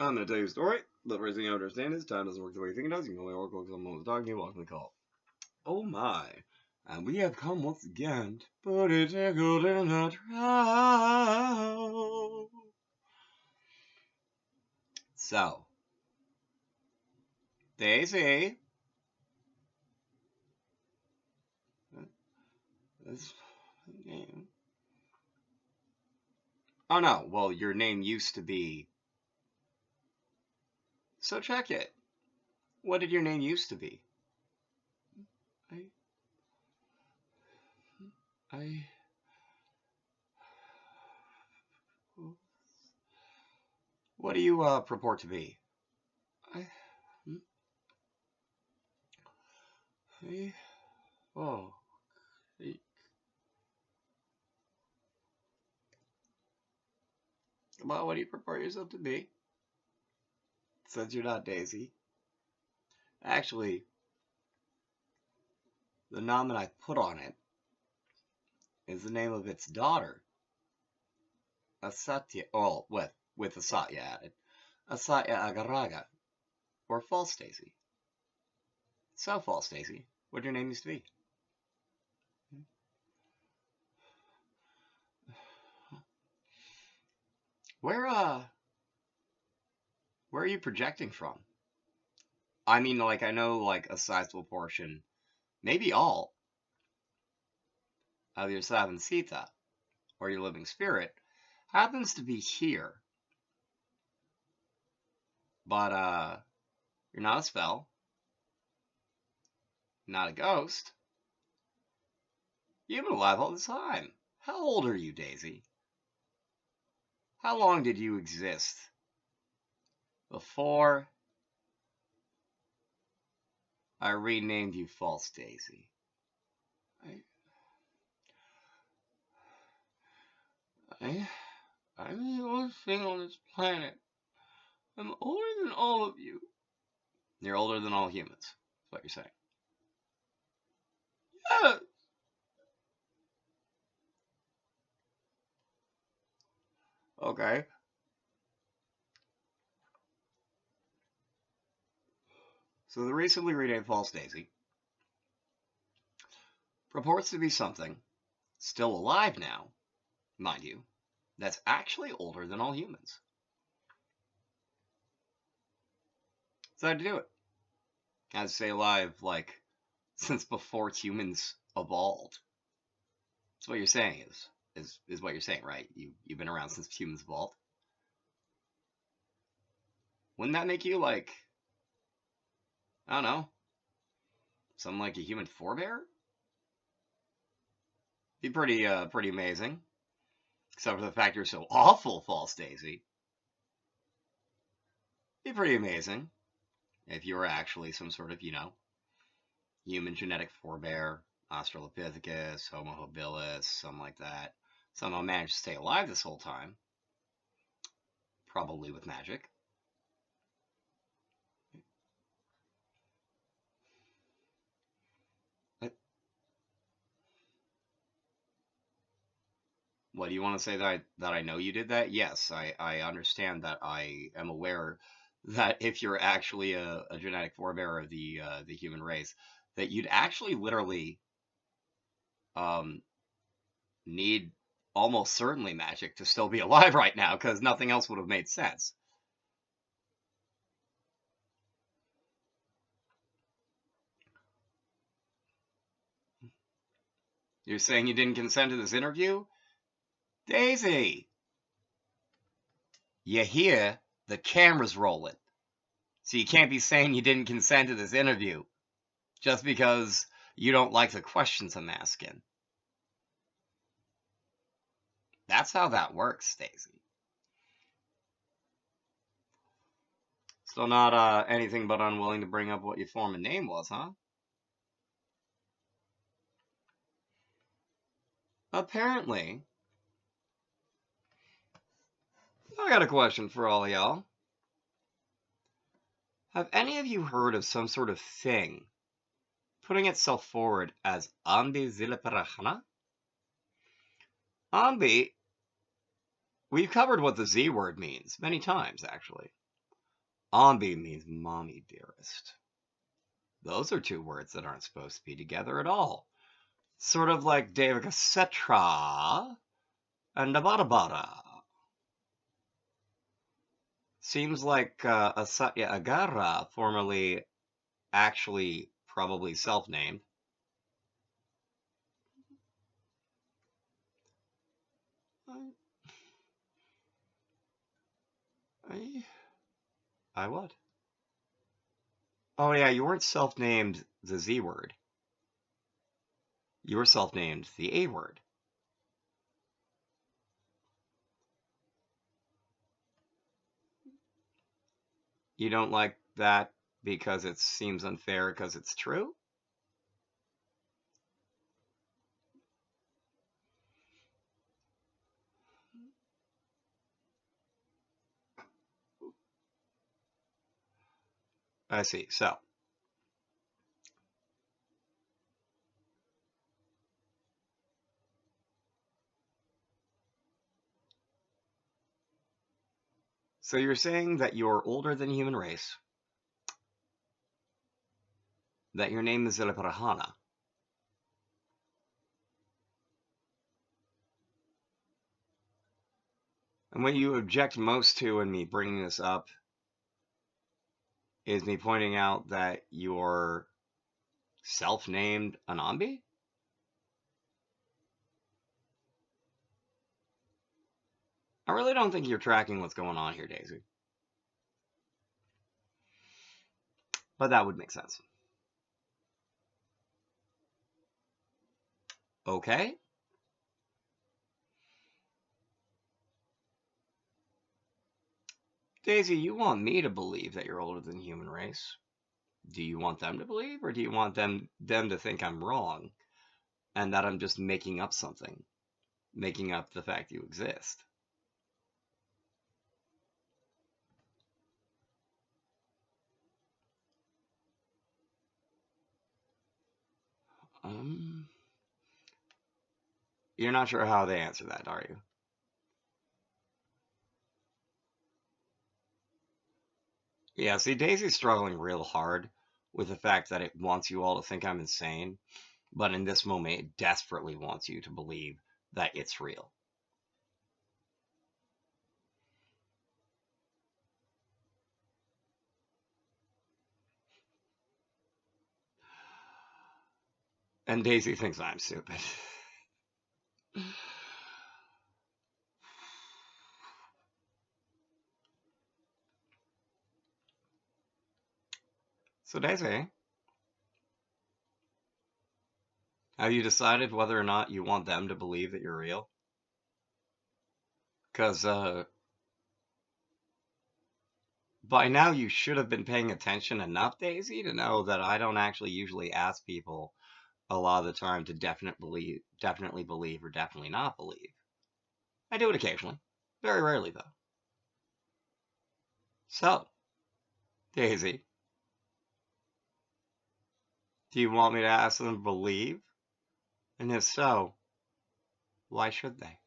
I'm going to tell you a story, but first thing you understand is time doesn't work the way you think it does. You can only work when someone's talking to you. Welcome to the call. Oh my. And we have come once again to put it tickled in a trial. So, Daisy. This name. Oh no, well, your name used to be. So check it. What did your name used to be? I. I. What do you purport to be? I. I. Oh. I, well, what do you purport yourself to be? Since you're not Daisy. Actually, the nom that I put on it is the name of its daughter, Asatya. Oh, with Asatya added. Asatya Agaraga, or False Daisy. So, False Daisy, what your name used to be? Where are you projecting from? I mean, like, I know, like, a sizable portion, maybe all, of your Savan Sita, or your living spirit, happens to be here. But, you're not a spell. Not a ghost. You've been alive all this time. How old are you, Daisy? How long did you exist before I renamed you False Daisy? I'm the only thing on this planet. I'm older than all of you. You're older than all humans. That's what you're saying. Yes. Okay. So the recently renamed False Daisy purports to be something still alive now, mind you, that's actually older than all humans. So how'd you do it? I'd say alive, like, since before humans evolved. That's what you're saying is what you're saying, right? You've been around since humans evolved. Wouldn't that make you, like, I don't know, something like a human forebear? Be pretty amazing. Except for the fact you're so awful, False Daisy. Be pretty amazing if you were actually some sort of, human genetic forebear, Australopithecus, Homo habilis, something like that. Somehow managed to stay alive this whole time. Probably with magic. What do you want to say that I know you did that? Yes, I understand that. I am aware that if you're actually a genetic forebear of the human race, that you'd actually literally um, need almost certainly magic to still be alive right now, because nothing else would have made sense. You're saying you didn't consent to this interview? Daisy! You hear the camera's rolling. So you can't be saying you didn't consent to this interview just because you don't like the questions I'm asking. That's how that works, Daisy. Still not anything but unwilling to bring up what your former name was, huh? Apparently. I got a question for all y'all. Have any of you heard of some sort of thing putting itself forward as Ambi Zilaparahana? Ambi, we've covered what the Z word means many times, actually. Ombi means mommy dearest. Those are two words that aren't supposed to be together at all. Sort of like David Cetra and Nabata. Seems like Asatya Agara, formerly actually probably self-named. I, I what? Oh yeah, you weren't self-named the Z word. You were self-named the A word. You don't like that because it seems unfair because it's true? I see. So you're saying that you're older than the human race, that your name is Ziliparahana, and what you object most to in me bringing this up is me pointing out that you're self-named Anambi? I really don't think you're tracking what's going on here, Daisy. But that would make sense. Okay? Daisy, you want me to believe that you're older than the human race. Do you want them to believe, or do you want them to think I'm wrong and that I'm just making up something, making up the fact you exist? Um, you're not sure how they answer that, are you? Yeah, see, Daisy's struggling real hard with the fact that it wants you all to think I'm insane, but in this moment, it desperately wants you to believe that it's real. And Daisy thinks I'm stupid. So, Daisy, have you decided whether or not you want them to believe that you're real? Because by now you should have been paying attention enough, Daisy, to know that I don't actually usually ask people a lot of the time to definitely believe or definitely not believe. I do it occasionally. Very rarely, though. So, Daisy, do you want me to ask them to believe? And if so, why should they?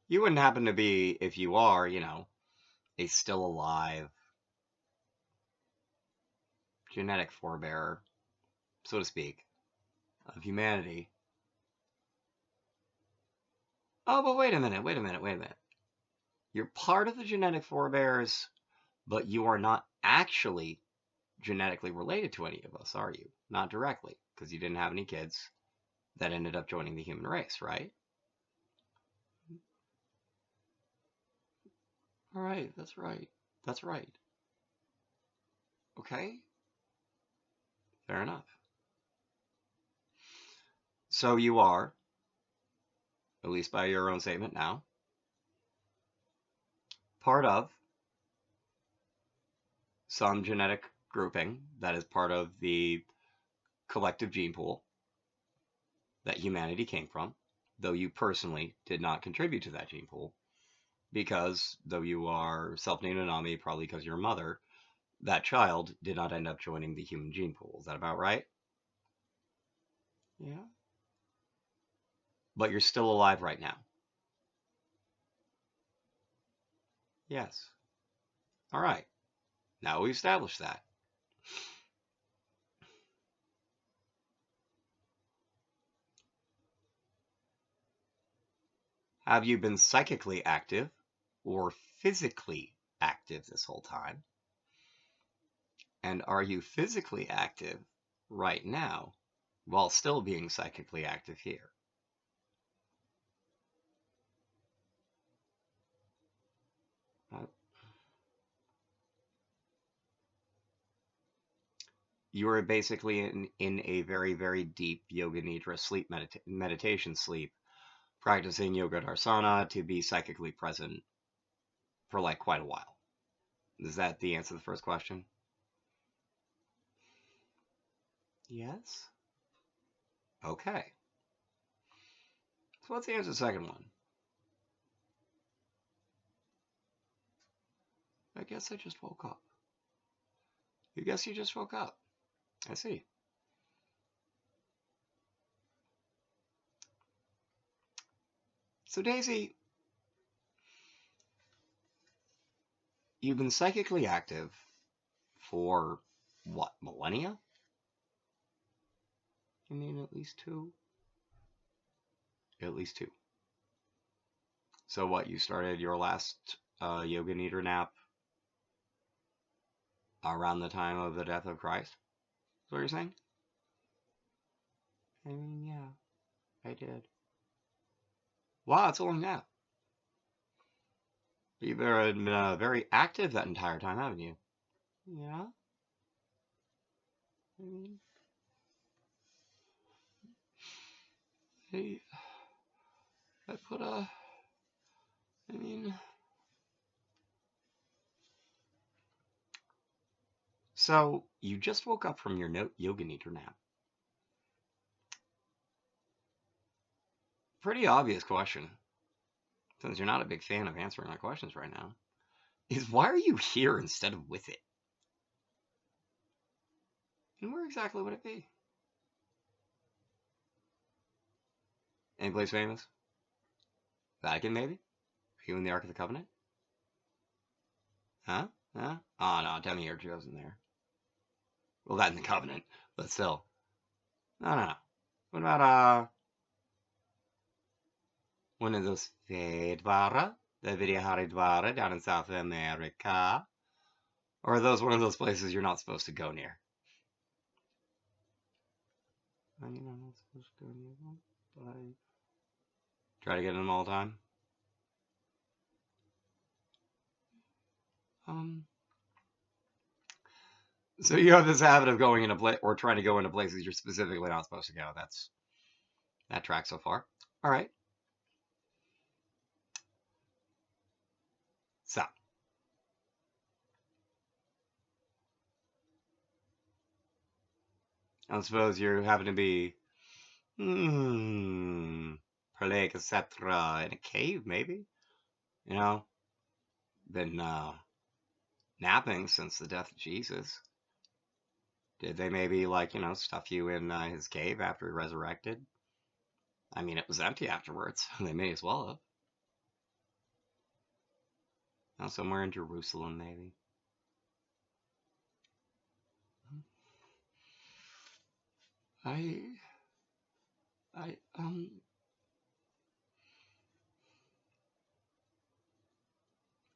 You wouldn't happen to be, if you are, a still alive genetic forebearer, so to speak, of humanity. Oh, but wait a minute. You're part of the genetic forebears, but you are not actually genetically related to any of us, are you? Not directly, because you didn't have any kids that ended up joining the human race, right? All right, that's right. That's right. Okay, fair enough. So you are, at least by your own statement now, part of some genetic grouping that is part of the collective gene pool that humanity came from, though you personally did not contribute to that gene pool, because though you are self-named Anami, probably because your mother, that child did not end up joining the human gene pool. Is that about right? Yeah. but you're still alive right now. Yes. All right. Now we established that. Have you been psychically active or physically active this whole time? And are you physically active right now while still being psychically active here? Uh, You are basically in a very, very deep yoga nidra sleep meditation sleep, practicing yoga darsana to be psychically present for like quite a while. Is that the answer to the first question? Yes. Okay. So let's answer the second one. I guess I just woke up. You guess you just woke up. I see. So Daisy, you've been psychically active for what, millennia? I mean, at least two? At least two. So what, you started your last yoga nidra nap around the time of the death of Christ? Is what you're saying? I mean, yeah, I did. Wow, it's a long nap. You've been very active that entire time, haven't you? Yeah. I mean, hey, I put a. I mean, so you just woke up from your yoga nidra nap. Pretty obvious question, since you're not a big fan of answering my questions right now, is why are you here instead of with it? And where exactly would it be? Any place famous? Vatican, maybe? Are you in the Ark of the Covenant? Huh? Huh? Oh, no, tell me you're chosen there. Well, that in the Covenant, but still. No, no, no. What about, one of those Dvara? The Vidya Haridwara down in South America? Or are those one of those places you're not supposed to go near? I mean, I'm not supposed to go near them, but I try to get in them all the time. Um, so you have this habit of going into or trying to go into places you're specifically not supposed to go. That tracks so far. All right. So I suppose you happen to be, prolific, etc. in a cave, maybe. You know, been napping since the death of Jesus. Did they maybe stuff you in his cave after he resurrected? I mean, it was empty afterwards. They may as well have. Somewhere in Jerusalem, maybe. I, I,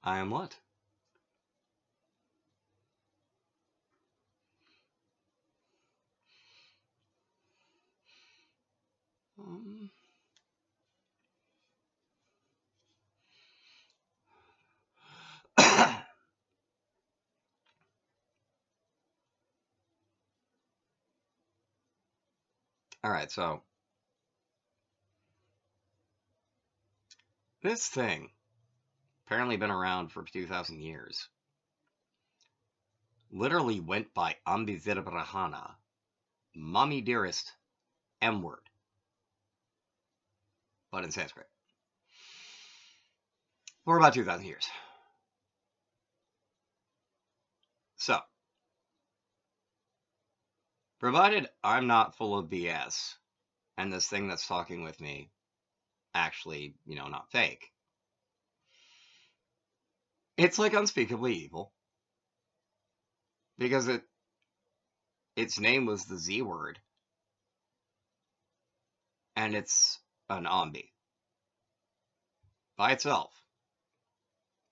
I am what? Um, all right, so this thing apparently been around for 2,000 years. Literally went by Ambivirabrahana, Mommy Dearest, M word, but in Sanskrit. For about 2,000 years. So, provided I'm not full of BS, and this thing that's talking with me actually, not fake. It's like unspeakably evil because its name was the Z word, and it's an ombi by itself.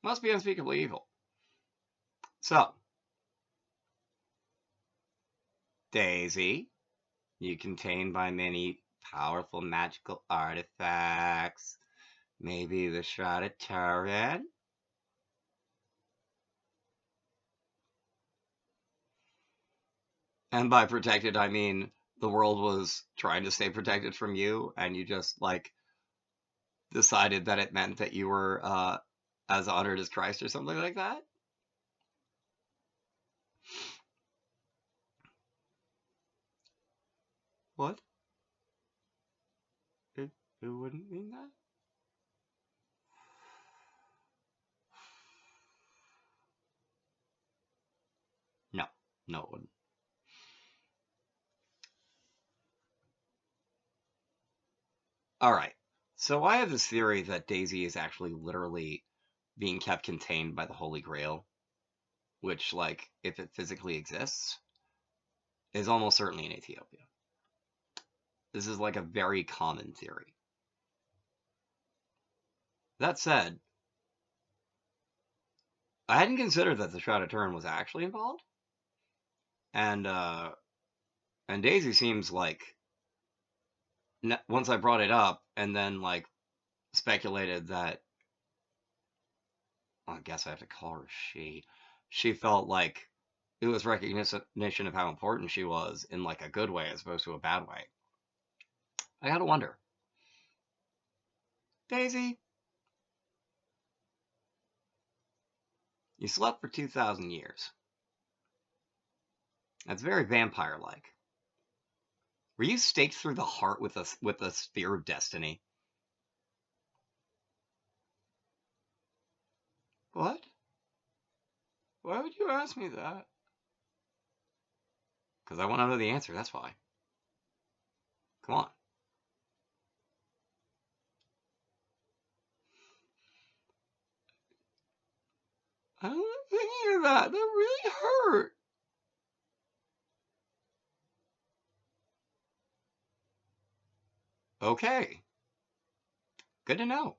Must be unspeakably evil. So, Daisy, you contained by many powerful magical artifacts. Maybe the Shroud of Turin? And by protected, I mean the world was trying to stay protected from you, and you just, like, decided that it meant that you were as honored as Christ or something like that? What? It wouldn't mean that? No. No, it wouldn't. Alright. So I have this theory that Daisy is actually literally being kept contained by the Holy Grail, which, like, if it physically exists, is almost certainly in Ethiopia. This is like a very common theory. That said, I hadn't considered that the Shroud of Turin was actually involved, and Daisy seems like once I brought it up and then like speculated that, well, I guess I have to call her she. She felt like it was recognition of how important she was in like a good way as opposed to a bad way. I gotta wonder, Daisy, you slept for 2,000 years. That's very vampire-like. Were you staked through the heart with a spear of destiny? What? Why would you ask me that? Because I want to know the answer. That's why. Come on. I don't thinking of that. That really hurt. Okay. Good to know.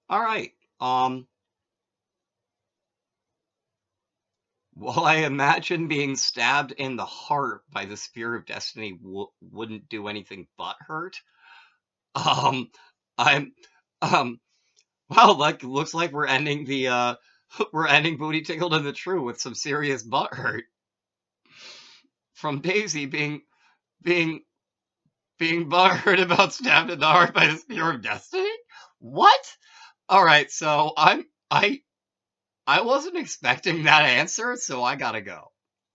All right. Well, I imagine being stabbed in the heart by the spear of destiny wouldn't do anything but hurt. Um, I'm, um, wow, like looks like we're ending the we're ending Booty Tickled and the True with some serious butt hurt from Daisy being being butthurt about stabbed in the heart by the spear of destiny. What? All right, so I wasn't expecting that answer, so I gotta go.